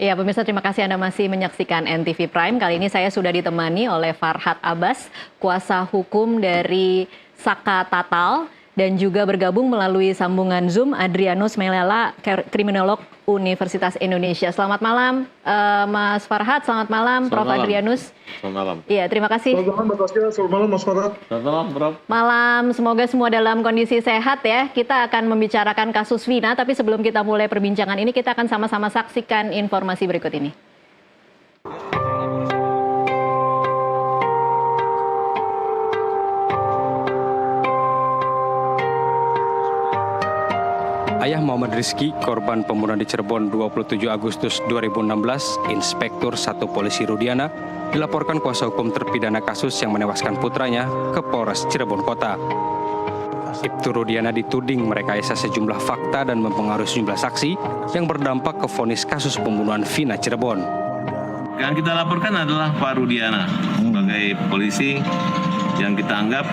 Ya, pemirsa, terima kasih Anda masih menyaksikan NTV Prime. Kali ini saya sudah ditemani oleh Farhad Abbas, kuasa hukum dari Saka Tatal, dan juga bergabung melalui sambungan Zoom Adrianus Melela, kriminolog Universitas Indonesia. Selamat malam, Mas Farhad. Selamat malam, Prof. Adrianus. Selamat malam. Iya, terima kasih. Selamat malam, Mbak Tasya. Selamat malam, Mas Farhad. Selamat malam, Prof. Malam, semoga semua dalam kondisi sehat ya. Kita akan membicarakan kasus Vina, tapi sebelum kita mulai perbincangan ini, kita akan sama-sama saksikan informasi berikut ini. Ayah Muhammad Rizky, korban pembunuhan di Cirebon 27 Agustus 2016, Inspektur 1 Polisi Rudiana, dilaporkan kuasa hukum terpidana kasus yang menewaskan putranya ke Polres Cirebon Kota. Ibtu Rudiana dituding merekayasa sejumlah fakta dan mempengaruhi sejumlah saksi yang berdampak ke vonis kasus pembunuhan Vina Cirebon. Yang kita laporkan adalah Pak Rudiana sebagai polisi yang kita anggap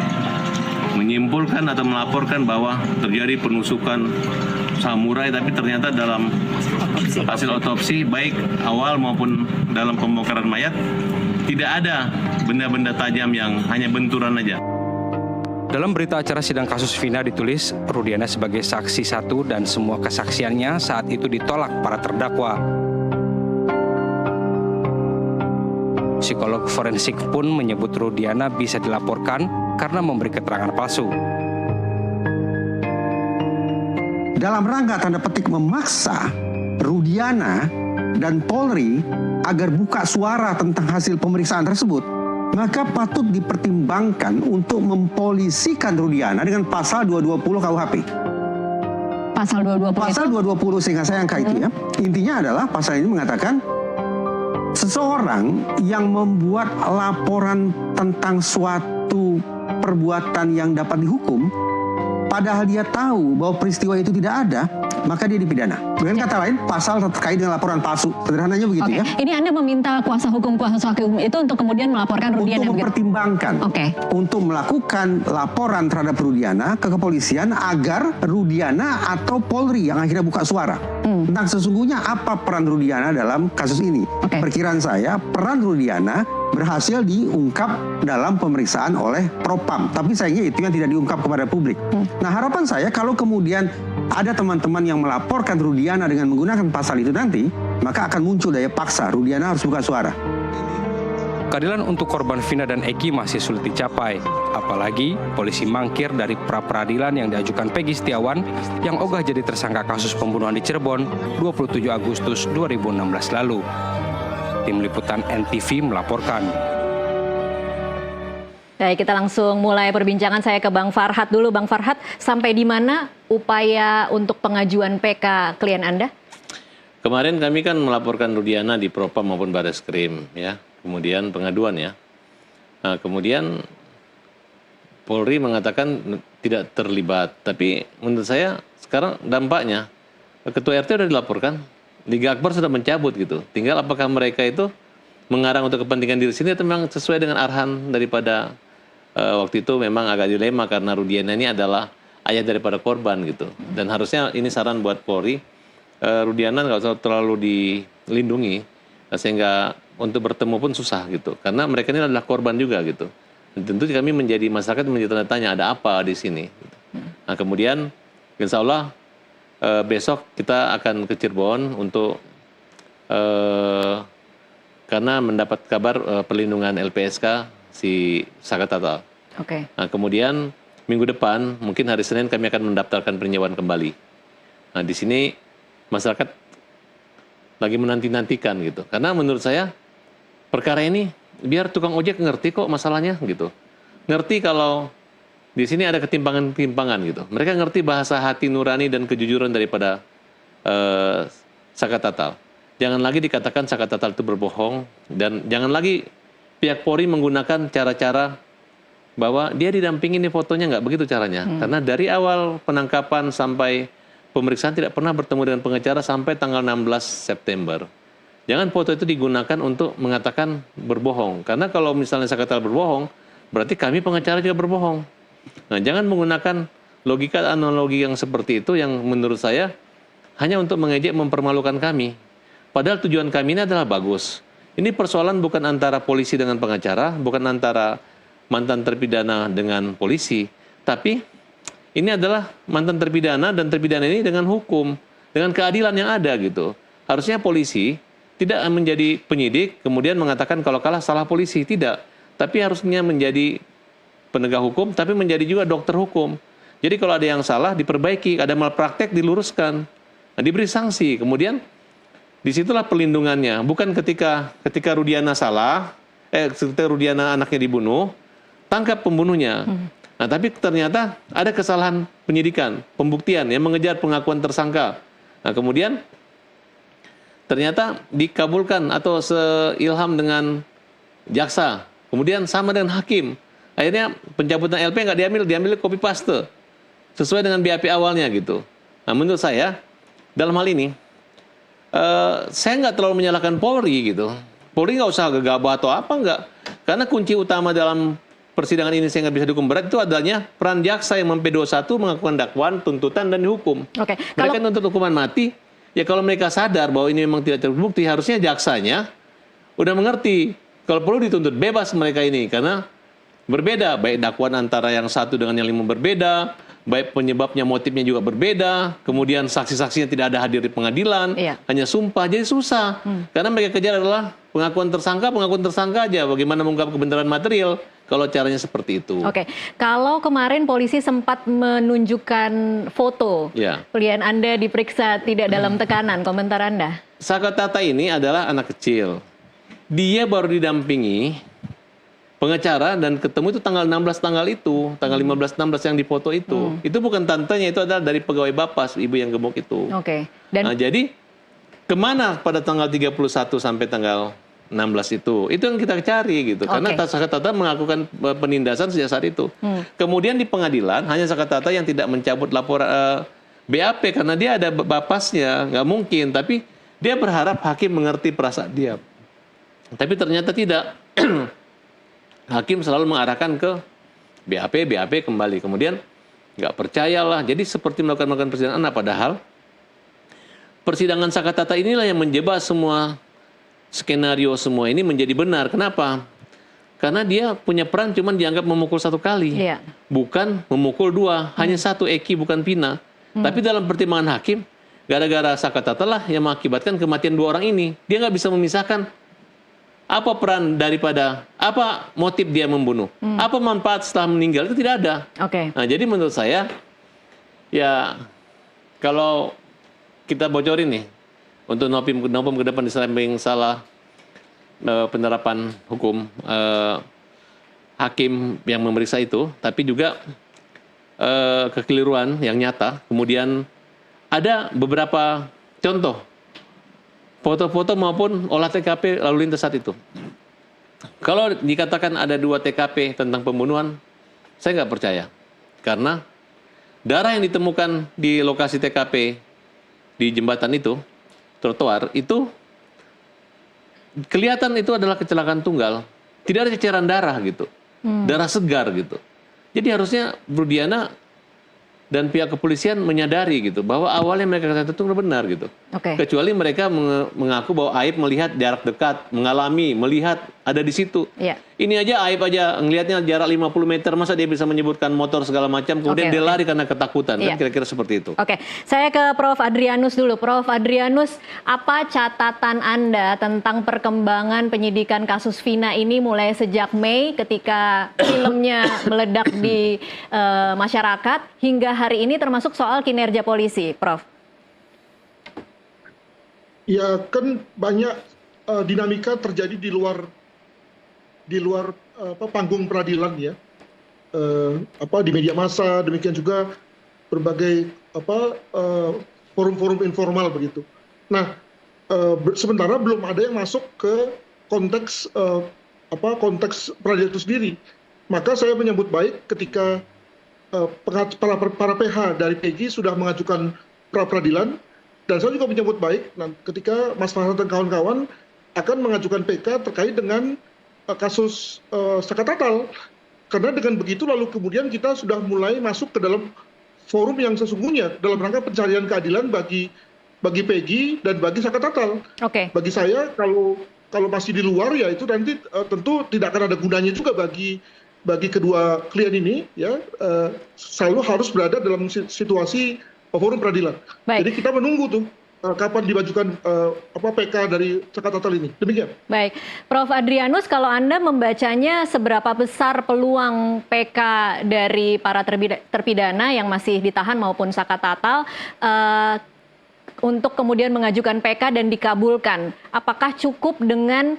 menyimpulkan atau melaporkan bahwa terjadi penusukan samurai, tapi ternyata dalam hasil otopsi baik awal maupun dalam pembongkaran mayat tidak ada benda-benda tajam, yang hanya benturan aja. Dalam berita acara sidang kasus Vina ditulis, Rudiana sebagai saksi satu dan semua kesaksiannya saat itu ditolak para terdakwa. Psikolog forensik pun menyebut Rudiana bisa dilaporkan karena memberi keterangan palsu. Dalam rangka tanda petik memaksa Rudiana dan Polri agar buka suara tentang hasil pemeriksaan tersebut, maka patut dipertimbangkan untuk mempolisikan Rudiana dengan pasal 220 KUHP. Pasal 220 Pasal 220 sehingga saya angka itu ya. Intinya adalah pasal ini mengatakan seseorang yang membuat laporan tentang suatu perbuatan yang dapat dihukum, padahal dia tahu bahwa peristiwa itu tidak ada, maka dia dipidana. Dengan kata lain, pasal terkait dengan laporan palsu. Sederhananya begitu ya. Ini Anda meminta kuasa hukum itu untuk kemudian melaporkan Rudiana. Untuk mempertimbangkan, untuk melakukan laporan terhadap Rudiana ke kepolisian agar Rudiana atau Polri yang akhirnya buka suara tentang sesungguhnya apa peran Rudiana dalam kasus ini. Perkiraan saya, peran Rudiana berhasil diungkap dalam pemeriksaan oleh Propam, tapi sayangnya itu yang tidak diungkap kepada publik. Nah, harapan saya kalau kemudian ada teman-teman yang melaporkan Rudiana dengan menggunakan pasal itu nanti, maka akan muncul daya paksa Rudiana harus buka suara. Keadilan untuk korban Vina dan Eki masih sulit dicapai, apalagi polisi mangkir dari pra-peradilan yang diajukan Peggy Setiawan yang ogah jadi tersangka kasus pembunuhan di Cirebon 27 Agustus 2016 lalu. Tim Liputan NTV melaporkan. Baik, kita langsung mulai perbincangan. Saya ke Bang Farhad dulu. Bang Farhad, sampai di mana upaya untuk pengajuan PK klien Anda? Kemarin kami kan melaporkan Rudiana di Propam maupun Bareskrim ya. Kemudian pengaduan ya. Nah, kemudian Polri mengatakan tidak terlibat. Tapi menurut saya sekarang dampaknya Ketua RT sudah dilaporkan, Liga Akbar sudah mencabut gitu. Tinggal apakah mereka itu mengarang untuk kepentingan diri sendiri atau memang sesuai dengan arahan daripada waktu itu. Memang agak dilema karena Rudiana ini adalah ayah daripada korban gitu. Dan harusnya ini saran buat Polri, Rudiana nggak usah terlalu dilindungi sehingga untuk bertemu pun susah gitu. Karena mereka ini adalah korban juga gitu. Dan tentu kami menjadi masyarakat menjadi tanda tanya ada apa di sini. Gitu. Nah kemudian insya Allah besok kita akan ke Cirebon untuk karena mendapat kabar perlindungan LPSK si Saka Tatal. Nah, kemudian minggu depan mungkin hari Senin kami akan mendaftarkan peninjauan kembali. Nah, di sini masyarakat lagi menanti-nantikan gitu. Karena menurut saya perkara ini biar tukang ojek ngerti kok masalahnya gitu. Ngerti kalau di sini ada ketimpangan-ketimpangan gitu. Mereka ngerti bahasa hati nurani dan kejujuran daripada Saka Tatal. Jangan lagi dikatakan Saka Tatal itu berbohong, dan jangan lagi pihak Polri menggunakan cara-cara bahwa dia didampingi, ini fotonya, nggak begitu caranya. Karena dari awal penangkapan sampai pemeriksaan tidak pernah bertemu dengan pengacara sampai tanggal 16 September. Jangan foto itu digunakan untuk mengatakan berbohong. Karena kalau misalnya Saka Tatal berbohong, berarti kami pengacara juga berbohong. Nah, jangan menggunakan logika analogi yang seperti itu yang menurut saya hanya untuk mengejek, mempermalukan kami. Padahal tujuan kami ini adalah bagus. Ini persoalan bukan antara polisi dengan pengacara, bukan antara mantan terpidana dengan polisi, tapi ini adalah mantan terpidana dan terpidana ini dengan hukum, dengan keadilan yang ada gitu. Harusnya polisi tidak menjadi penyidik, kemudian mengatakan kalau kalah salah polisi, tidak. Tapi harusnya menjadi penegak hukum, tapi menjadi juga dokter hukum. Jadi kalau ada yang salah, diperbaiki, ada malpraktek, diluruskan, diberi sanksi. Kemudian disitulah perlindungannya. Bukan ketika Rudiana salah, ketika Rudiana anaknya dibunuh, tangkap pembunuhnya. Nah, tapi ternyata ada kesalahan penyidikan, pembuktian yang mengejar pengakuan tersangka. Nah, kemudian ternyata dikabulkan atau seilham dengan jaksa. Kemudian sama dengan hakim. Akhirnya pencabutan LP nggak diambil copy paste. Sesuai dengan BAP awalnya gitu. Nah, menurut saya, dalam hal ini, saya nggak terlalu menyalahkan Polri gitu. Polri nggak usah gegabah atau apa, nggak. Karena kunci utama dalam persidangan ini sehingga bisa dihukum berat itu adanya peran jaksa yang MP21 mengakukan dakwaan, tuntutan, dan dihukum. Oke. Mereka nuntut hukuman mati, ya kalau mereka sadar bahwa ini memang tidak terbukti, harusnya jaksanya udah mengerti kalau perlu dituntut bebas mereka ini, karena berbeda, baik dakwaan antara yang satu dengan yang lima berbeda, baik penyebabnya, motifnya juga berbeda, kemudian saksi-saksinya tidak ada hadir di pengadilan, hanya sumpah, jadi susah. Karena mereka kejar adalah pengakuan tersangka aja, bagaimana mengungkap kebenaran material, kalau caranya seperti itu. Oke, kalau kemarin polisi sempat menunjukkan foto, klien Anda diperiksa tidak dalam tekanan, komentar Anda? Saka Tata ini adalah anak kecil. Dia baru didampingi pengacara dan ketemu itu tanggal 16 tanggal 15-16 yang difoto itu. Itu bukan tantenya, itu adalah dari pegawai Bapas, ibu yang gemuk itu. Oke. Dan jadi kemana pada tanggal 31 sampai tanggal 16 itu yang kita cari gitu. Karena Saka Tata melakukan penindasan sejak saat itu. Kemudian di pengadilan hanya Saka Tata yang tidak mencabut laporan BAP karena dia ada Bapasnya, nggak mungkin. Tapi dia berharap hakim mengerti perasaan dia. Tapi ternyata tidak. Hakim selalu mengarahkan ke BAP kembali. Kemudian nggak percayalah. Jadi seperti melakukan persidangan. Padahal persidangan Saka Tata inilah yang menjebak semua skenario semua ini menjadi benar. Kenapa? Karena dia punya peran cuma dianggap memukul satu kali. Bukan memukul dua. Hanya satu Eki, bukan Pina. Tapi dalam pertimbangan hakim, gara-gara Saka Tata lah yang mengakibatkan kematian dua orang ini. Dia nggak bisa memisahkan apa peran daripada, apa motif dia membunuh, apa manfaat setelah meninggal, itu tidak ada. Nah, jadi menurut saya, ya kalau kita bocorin nih, untuk Nopim ke depan di samping salah penerapan hukum hakim yang memeriksa itu, tapi juga kekeliruan yang nyata. Kemudian ada beberapa contoh foto-foto maupun olah TKP lalu lintas saat itu. Kalau dikatakan ada 2 TKP tentang pembunuhan, saya nggak percaya. Karena darah yang ditemukan di lokasi TKP di jembatan itu, trotoar, itu kelihatan itu adalah kecelakaan tunggal. Tidak ada ceceran darah gitu. Darah segar gitu. Jadi harusnya Rudiana dan pihak kepolisian menyadari gitu bahwa awalnya mereka kata itu benar gitu. Kecuali mereka mengaku bahwa Aib melihat jarak dekat, mengalami, melihat ada di situ. Ini aja Aib aja ngelihatnya jarak 50 meter, masa dia bisa menyebutkan motor segala macam, kemudian dia lari karena ketakutan. Kan kira-kira seperti itu. Saya ke Prof. Adrianus dulu. Prof. Adrianus, apa catatan Anda tentang perkembangan penyidikan kasus Vina ini mulai sejak Mei ketika filmnya meledak di masyarakat hingga hari ini, termasuk soal kinerja polisi, Prof? Ya, kan banyak dinamika terjadi di luar panggung peradilan ya, di media massa, demikian juga berbagai forum-forum informal begitu. Nah, sementara belum ada yang masuk ke konteks peradilan itu sendiri. Maka saya menyambut baik ketika para PH dari PEGI sudah mengajukan pra peradilan, dan saya juga menyambut baik ketika Mas Farhad dan kawan-kawan akan mengajukan PK terkait dengan kasus Saka Tatal. Karena dengan begitu lalu kemudian kita sudah mulai masuk ke dalam forum yang sesungguhnya dalam rangka pencarian keadilan bagi bagi Peggy dan bagi Saka Tatal. Bagi saya kalau masih di luar ya itu nanti tentu tidak akan ada gunanya juga bagi kedua klien ini ya, selalu harus berada dalam situasi forum peradilan. Jadi kita menunggu tuh kapan dimajukan PK dari Saka Tatal ini. Demikian. Baik, Prof. Adrianus, kalau Anda membacanya seberapa besar peluang PK dari para terpidana yang masih ditahan maupun Saka Tatal untuk kemudian mengajukan PK dan dikabulkan? Apakah cukup dengan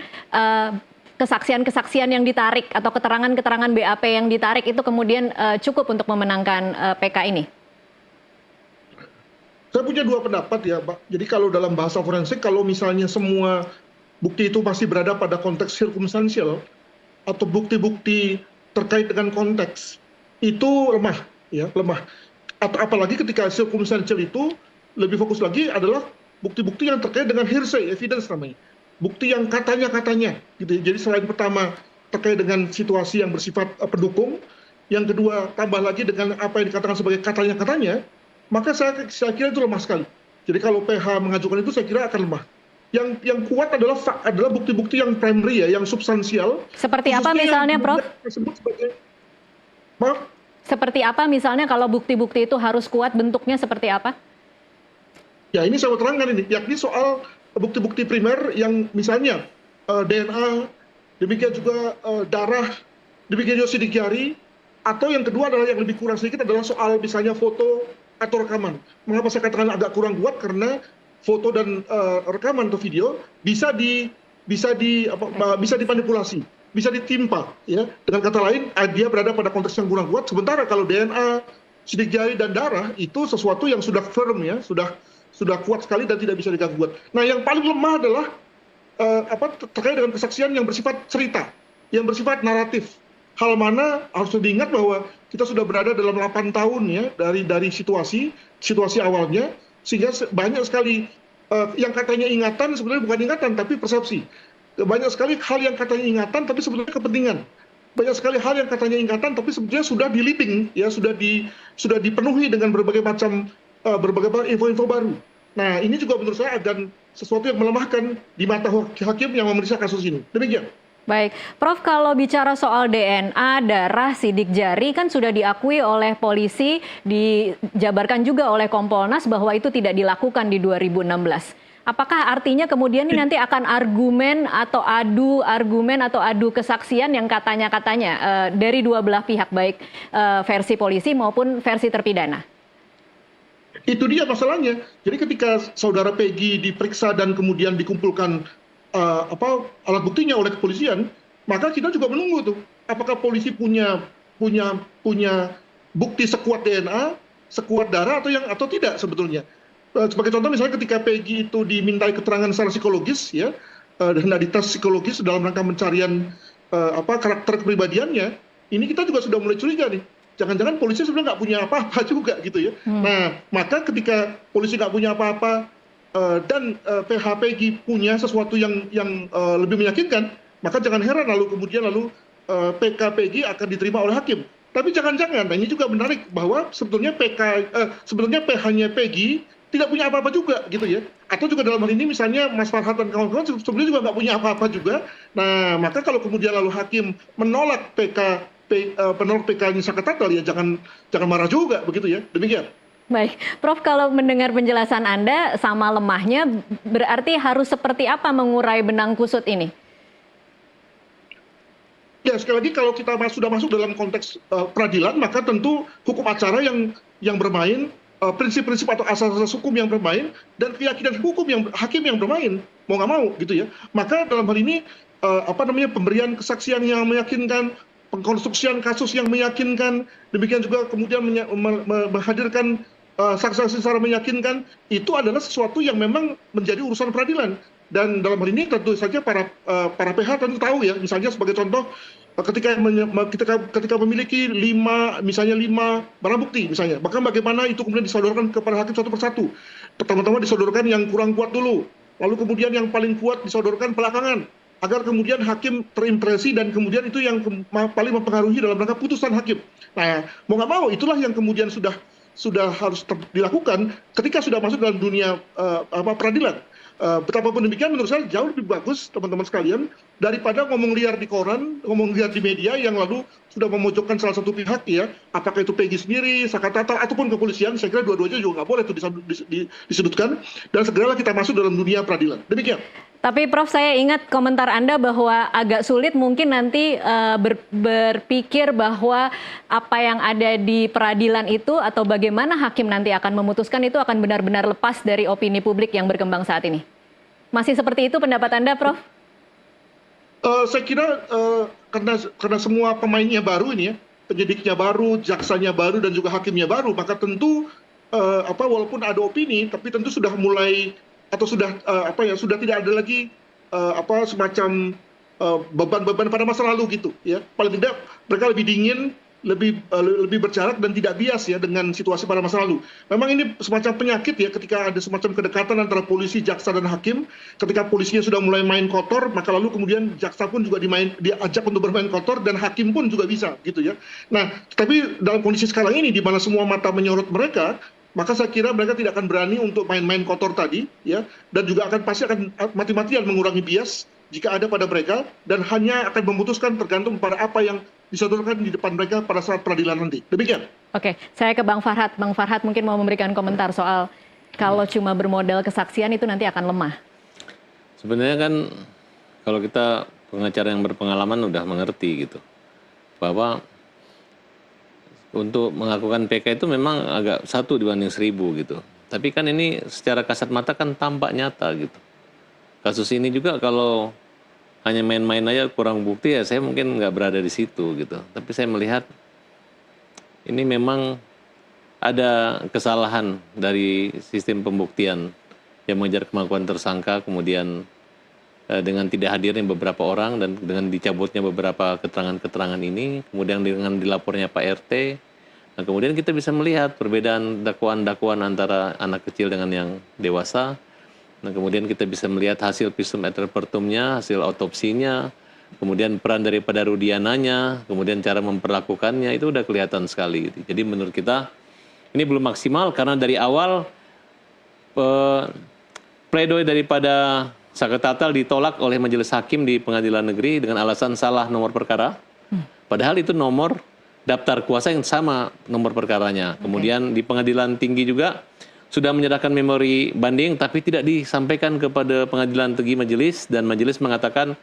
kesaksian-kesaksian yang ditarik atau keterangan-keterangan BAP yang ditarik itu kemudian cukup untuk memenangkan PK ini? Saya punya dua pendapat ya, Pak. Jadi kalau dalam bahasa forensik, kalau misalnya semua bukti itu masih berada pada konteks circumstantial atau bukti-bukti terkait dengan konteks, itu lemah, ya, lemah. Atau apalagi ketika circumstantial itu lebih fokus lagi adalah bukti-bukti yang terkait dengan hearsay evidence namanya, bukti yang katanya-katanya, gitu. Jadi selain pertama terkait dengan situasi yang bersifat pendukung, yang kedua tambah lagi dengan apa yang dikatakan sebagai katanya-katanya, maka saya kira itu lemah sekali. Jadi kalau PH mengajukan itu saya kira akan lemah. Yang kuat adalah bukti-bukti yang primary ya, yang substansial. Seperti apa misalnya, Prof? Maaf? Seperti apa misalnya kalau bukti-bukti itu harus kuat, bentuknya seperti apa? Ya ini saya mau terangkan ini, yakni soal bukti-bukti primer yang misalnya DNA, demikian juga darah, demikian juga sidik jari, atau yang kedua adalah yang lebih kurang sedikit adalah soal misalnya foto atau rekaman. Mengapa saya katakan agak kurang kuat? Karena foto dan rekaman atau video bisa dimanipulasi, bisa ditimpa. Ya. Dengan kata lain, dia berada pada konteks yang kurang kuat. Sementara kalau DNA, sidik jari dan darah itu sesuatu yang sudah firm ya, sudah kuat sekali dan tidak bisa diganggu. Nah, yang paling lemah adalah terkait dengan kesaksian yang bersifat cerita, yang bersifat naratif. Hal mana harus diingat bahwa kita sudah berada dalam 8 tahun ya dari situasi awalnya, sehingga banyak sekali yang katanya ingatan sebenarnya bukan ingatan tapi persepsi. Banyak sekali hal yang katanya ingatan tapi sebetulnya kepentingan. Banyak sekali hal yang katanya ingatan tapi sebetulnya sudah di-leading ya, sudah dipenuhi dengan berbagai macam info-info baru. Nah, ini juga menurut saya akan sesuatu yang melemahkan di mata hakim yang memeriksa kasus ini. Demikian. Baik, Prof, kalau bicara soal DNA, darah, sidik jari kan sudah diakui oleh polisi, dijabarkan juga oleh Kompolnas bahwa itu tidak dilakukan di 2016. Apakah artinya kemudian ini nanti akan argumen atau adu kesaksian yang katanya-katanya dari dua belah pihak, baik versi polisi maupun versi terpidana? Itu dia masalahnya. Jadi ketika saudara Peggy diperiksa dan kemudian dikumpulkan alat buktinya oleh kepolisian, maka kita juga menunggu tuh apakah polisi punya bukti sekuat DNA, sekuat darah atau tidak sebetulnya. Sebagai contoh misalnya ketika Peggy itu dimintai keterangan secara psikologis ya, dan dites psikologis dalam rangka pencarian karakter kepribadiannya, ini kita juga sudah mulai curiga nih. Jangan-jangan polisi sebenarnya nggak punya apa-apa juga gitu ya. Nah, maka ketika polisi nggak punya apa-apa dan PH Peggy punya sesuatu yang lebih meyakinkan, maka jangan heran kemudian PK Peggy akan diterima oleh hakim. Tapi jangan-jangan, nah ini juga menarik bahwa sebetulnya PH-nya Peggy tidak punya apa-apa juga gitu ya. Atau juga dalam hal ini misalnya Mas Farhad dan kawan-kawan sebenarnya juga nggak punya apa-apa juga. Nah, maka kalau kemudian hakim menolak PK-nya Saka Tatal ya jangan marah juga begitu ya. Demikian. Baik, Prof, kalau mendengar penjelasan Anda sama lemahnya, berarti harus seperti apa mengurai benang kusut ini? Ya, sekali lagi kalau kita sudah masuk dalam konteks peradilan, maka tentu hukum acara yang bermain, prinsip-prinsip atau asas-asas hukum yang bermain, dan keyakinan hakim yang bermain, mau nggak mau gitu ya. Maka dalam hal ini, pemberian kesaksian yang meyakinkan, pengkonstruksian kasus yang meyakinkan, demikian juga kemudian menghadirkan saksi-saksi secara meyakinkan, itu adalah sesuatu yang memang menjadi urusan peradilan. Dan dalam hal ini tentu saja para PH tentu tahu ya, misalnya sebagai contoh ketika memiliki 5 barang bukti misalnya, maka bagaimana itu kemudian disodorkan kepada hakim satu persatu. Pertama-tama disodorkan yang kurang kuat dulu, lalu kemudian yang paling kuat disodorkan belakangan, agar kemudian hakim terimpresi dan kemudian itu yang paling mempengaruhi dalam rangka putusan hakim. Nah, mau nggak mau itulah yang kemudian sudah sudah harus dilakukan ketika sudah masuk dalam dunia peradilan. Betapapun demikian menurut saya jauh lebih bagus teman-teman sekalian daripada ngomong liar di koran, ngomong liar di media yang lalu sudah memojokkan salah satu pihak ya, apakah itu Peggy sendiri, Saka Tatal ataupun kepolisian. Saya kira dua-duanya juga nggak boleh itu disudutkan dan segeralah kita masuk dalam dunia peradilan. Demikian. Tapi Prof, saya ingat komentar Anda bahwa agak sulit mungkin nanti berpikir bahwa apa yang ada di peradilan itu atau bagaimana hakim nanti akan memutuskan itu akan benar-benar lepas dari opini publik yang berkembang saat ini. Masih seperti itu pendapat Anda, Prof? Saya kira karena semua pemainnya baru ini ya, penyidiknya baru, jaksanya baru, dan juga hakimnya baru, maka tentu walaupun ada opini, tapi tentu sudah mulai atau sudah sudah tidak ada lagi semacam beban-beban pada masa lalu gitu ya. Paling tidak mereka lebih dingin, lebih berjarak dan tidak bias ya dengan situasi pada masa lalu. Memang ini semacam penyakit ya ketika ada semacam kedekatan antara polisi, jaksa dan hakim. Ketika polisinya sudah mulai main kotor, maka lalu kemudian jaksa pun juga diajak untuk bermain kotor dan hakim pun juga bisa gitu ya. Nah, tapi dalam kondisi sekarang ini di mana semua mata menyorot mereka, maka saya kira mereka tidak akan berani untuk main-main kotor tadi ya, dan juga pasti akan mati-matian mengurangi bias jika ada pada mereka, dan hanya akan memutuskan tergantung pada apa yang disodorkan di depan mereka pada saat peradilan nanti. Demikian. Oke, saya ke Bang Farhad. Bang Farhad mungkin mau memberikan komentar soal kalau cuma bermodal kesaksian itu nanti akan lemah. Sebenarnya kan kalau kita pengacara yang berpengalaman udah mengerti gitu bahwa untuk melakukan PK itu memang agak 1 dibanding 1000 gitu. Tapi kan ini secara kasat mata kan tampak nyata gitu. Kasus ini juga kalau hanya main-main aja kurang bukti ya saya mungkin nggak berada di situ gitu. Tapi saya melihat ini memang ada kesalahan dari sistem pembuktian yang mengejar kemampuan tersangka, kemudian dengan tidak hadirnya beberapa orang dan dengan dicabutnya beberapa keterangan-keterangan ini, kemudian dengan dilapornya Pak RT, nah kemudian kita bisa melihat perbedaan dakwaan-dakwaan antara anak kecil dengan yang dewasa. Nah kemudian kita bisa melihat hasil visum et repertumnya, hasil otopsinya, kemudian peran daripada Rudiananya, kemudian cara memperlakukannya itu udah kelihatan sekali. Jadi menurut kita ini belum maksimal karena dari awal pledoi daripada Saka Tatal ditolak oleh majelis hakim di pengadilan negeri dengan alasan salah nomor perkara. Padahal itu nomor daftar kuasa yang sama nomor perkaranya. Kemudian di pengadilan tinggi juga sudah menyerahkan memori banding tapi tidak disampaikan kepada pengadilan tinggi majelis, dan majelis mengatakan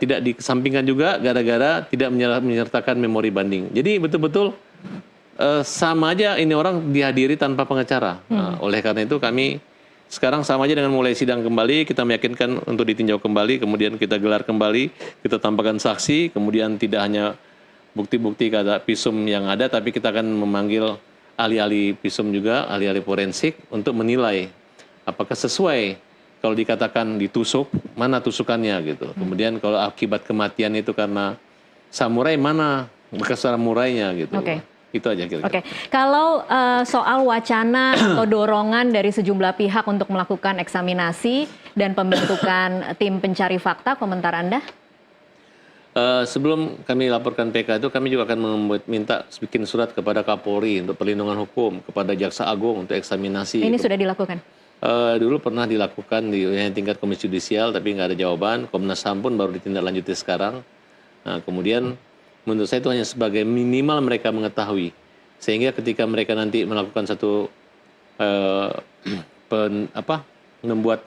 tidak dikesampingkan juga gara-gara tidak menyertakan memori banding. Jadi betul-betul sama aja ini orang dihadiri tanpa pengacara. Nah, oleh karena itu kami sekarang sama aja dengan mulai sidang kembali, kita meyakinkan untuk ditinjau kembali, kemudian kita gelar kembali, kita tampakkan saksi, kemudian tidak hanya bukti-bukti kata visum yang ada, tapi kita akan memanggil ahli-ahli visum juga, ahli-ahli forensik untuk menilai apakah sesuai kalau dikatakan ditusuk, mana tusukannya gitu. Kemudian kalau akibat kematian itu karena samurai, mana bekas samurainya gitu. Itu aja kira-kira. Oke, kalau soal wacana atau dorongan dari sejumlah pihak untuk melakukan eksaminasi dan pembentukan tim pencari fakta, komentar Anda? Sebelum kami laporkan PK itu, kami juga akan minta bikin surat kepada Kapolri untuk perlindungan hukum, kepada Jaksa Agung untuk eksaminasi. Ini sudah dilakukan? Dulu pernah dilakukan di tingkat Komisi Yudisial, tapi nggak ada jawaban. Komnas HAM pun baru ditindaklanjuti sekarang. Nah, kemudian menurut saya itu hanya sebagai minimal mereka mengetahui, sehingga ketika mereka nanti melakukan satu membuat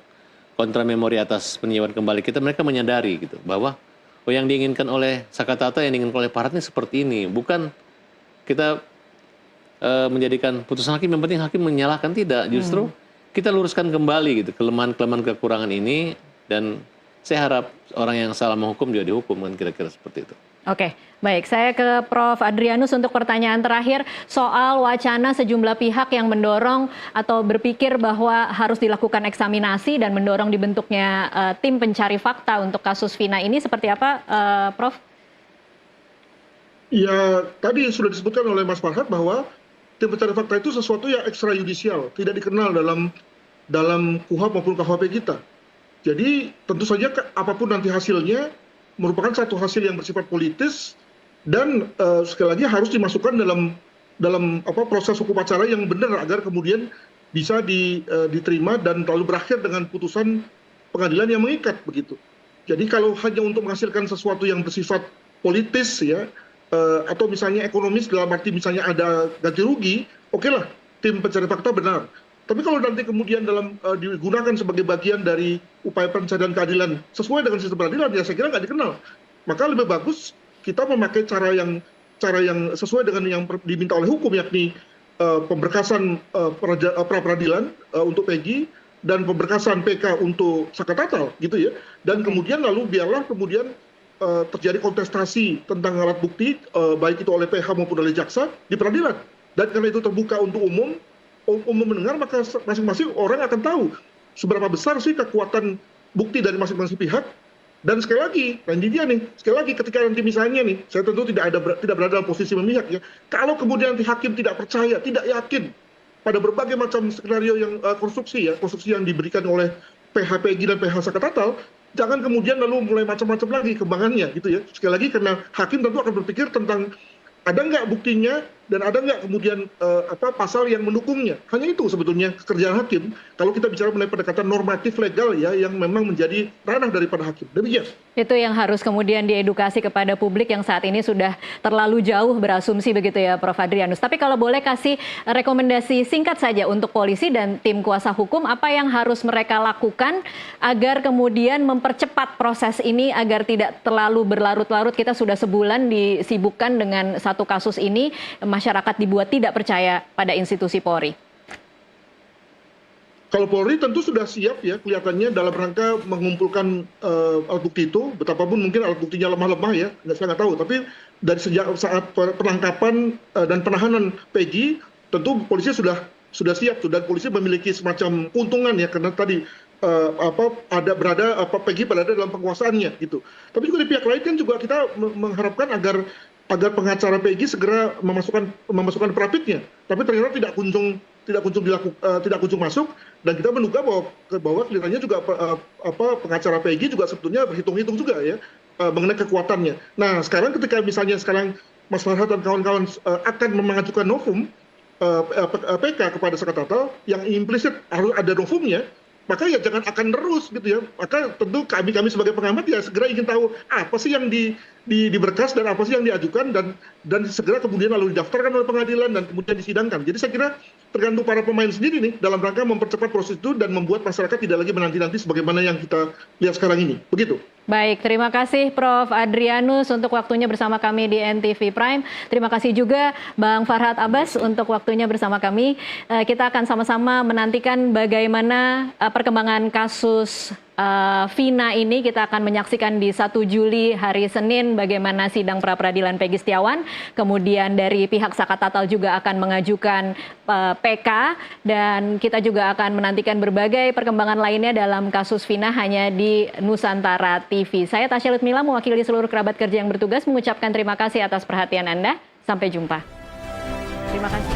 kontra memori atas peninjauan kembali kita, mereka menyadari gitu bahwa yang diinginkan oleh Saka Tatal, yang diinginkan oleh Farhad ini seperti ini, bukan kita menjadikan putusan hakim yang penting hakim menyalahkan, tidak, justru kita luruskan kembali gitu kelemahan-kelemahan kekurangan ini, dan saya harap orang yang salah menghukum juga dihukum, kan kira-kira seperti itu. Oke, baik. Saya ke Prof. Adrianus untuk pertanyaan terakhir soal wacana sejumlah pihak yang mendorong atau berpikir bahwa harus dilakukan eksaminasi dan mendorong dibentuknya tim pencari fakta untuk kasus Vina ini. Seperti apa, Prof? Ya, tadi sudah disebutkan oleh Mas Farhad bahwa tim pencari fakta itu sesuatu yang ekstrayudisial, tidak dikenal dalam KUHP maupun KUHP kita. Jadi tentu saja apapun nanti hasilnya merupakan satu hasil yang bersifat politis dan sekali lagi harus dimasukkan dalam proses hukum acara yang benar agar kemudian bisa diterima dan lalu berakhir dengan putusan pengadilan yang mengikat begitu. Jadi kalau hanya untuk menghasilkan sesuatu yang bersifat politis ya, atau misalnya ekonomis dalam arti misalnya ada ganti rugi, oke lah, tim pencari fakta benar. Tapi kalau nanti kemudian digunakan sebagai bagian dari upaya pencarian keadilan sesuai dengan sistem peradilan, ya saya kira nggak dikenal. Maka lebih bagus kita memakai cara yang sesuai dengan yang diminta oleh hukum, yakni pemberkasan pra peradilan untuk Peggy dan pemberkasan PK untuk Saka Tatal gitu ya. Dan kemudian lalu biarlah kemudian terjadi kontestasi tentang alat bukti baik itu oleh PH maupun oleh jaksa di peradilan. Dan karena itu terbuka untuk umum mendengar, maka masing-masing orang akan tahu seberapa besar sih kekuatan bukti dari masing-masing pihak. Dan sekali lagi, nah ini dia nih, sekali lagi ketika nanti misalnya nih, saya tentu tidak berada dalam posisi memihak ya. Kalau kemudian nanti hakim tidak percaya, tidak yakin pada berbagai macam skenario yang konstruksi yang diberikan oleh PH Peggy dan PH Saka Tatal, jangan kemudian lalu mulai macam-macam lagi kembangannya gitu ya. Sekali lagi karena hakim tentu akan berpikir tentang ada nggak buktinya dan ada nggak kemudian pasal yang mendukungnya. Hanya itu sebetulnya kerjaan hakim kalau kita bicara mengenai pendekatan normatif legal ya yang memang menjadi ranah daripada hakim. Demikian. Itu yang harus kemudian diedukasi kepada publik yang saat ini sudah terlalu jauh berasumsi begitu ya Prof. Adrianus. Tapi kalau boleh kasih rekomendasi singkat saja untuk polisi dan tim kuasa hukum, apa yang harus mereka lakukan agar kemudian mempercepat proses ini agar tidak terlalu berlarut-larut. Kita sudah sebulan disibukkan dengan satu kasus ini, masyarakat dibuat tidak percaya pada institusi Polri. Kalau Polri tentu sudah siap ya kelihatannya dalam rangka mengumpulkan alat bukti itu, betapapun mungkin alat buktinya lemah-lemah ya, saya nggak tahu. Tapi dari sejak saat penangkapan dan penahanan Peggy, tentu polisi sudah siap tuh, dan polisi memiliki semacam keuntungan ya karena tadi Peggy berada dalam penguasaannya gitu. Tapi juga di pihak lain kan juga kita mengharapkan agar pengacara Peggy segera memasukkan perapitnya, tapi ternyata tidak kunjung masuk, dan kita menduga bahwa kelihatannya juga pengacara Peggy juga sebetulnya berhitung-hitung juga ya mengenai kekuatannya. Nah sekarang ketika misalnya Mas Farhad dan kawan-kawan akan mengajukan novum PK kepada Saka Tatal yang implisit harus ada novumnya, maka ya jangan akan terus gitu ya. Maka tentu kami sebagai pengamat ya segera ingin tahu apa sih yang diberkas dan apa sih yang diajukan, dan segera kemudian lalu didaftarkan oleh pengadilan dan kemudian disidangkan. Jadi saya kira tergantung para pemain sendiri nih dalam rangka mempercepat proses itu dan membuat masyarakat tidak lagi menanti-nanti sebagaimana yang kita lihat sekarang ini. Begitu. Baik, terima kasih Prof. Adrianus untuk waktunya bersama kami di NTV Prime. Terima kasih juga Bang Farhad Abbas untuk waktunya bersama kami. Kita akan sama-sama menantikan bagaimana perkembangan kasus Vina ini. Kita akan menyaksikan di 1 Juli hari Senin bagaimana sidang pra-peradilan Peggy Setiawan. Kemudian dari pihak Saka Tatal juga akan mengajukan PK, dan kita juga akan menantikan berbagai perkembangan lainnya dalam kasus Vina hanya di Nusantara TV. Saya Tasya Lutmila mewakili seluruh kerabat kerja yang bertugas mengucapkan terima kasih atas perhatian Anda. Sampai jumpa. Terima kasih.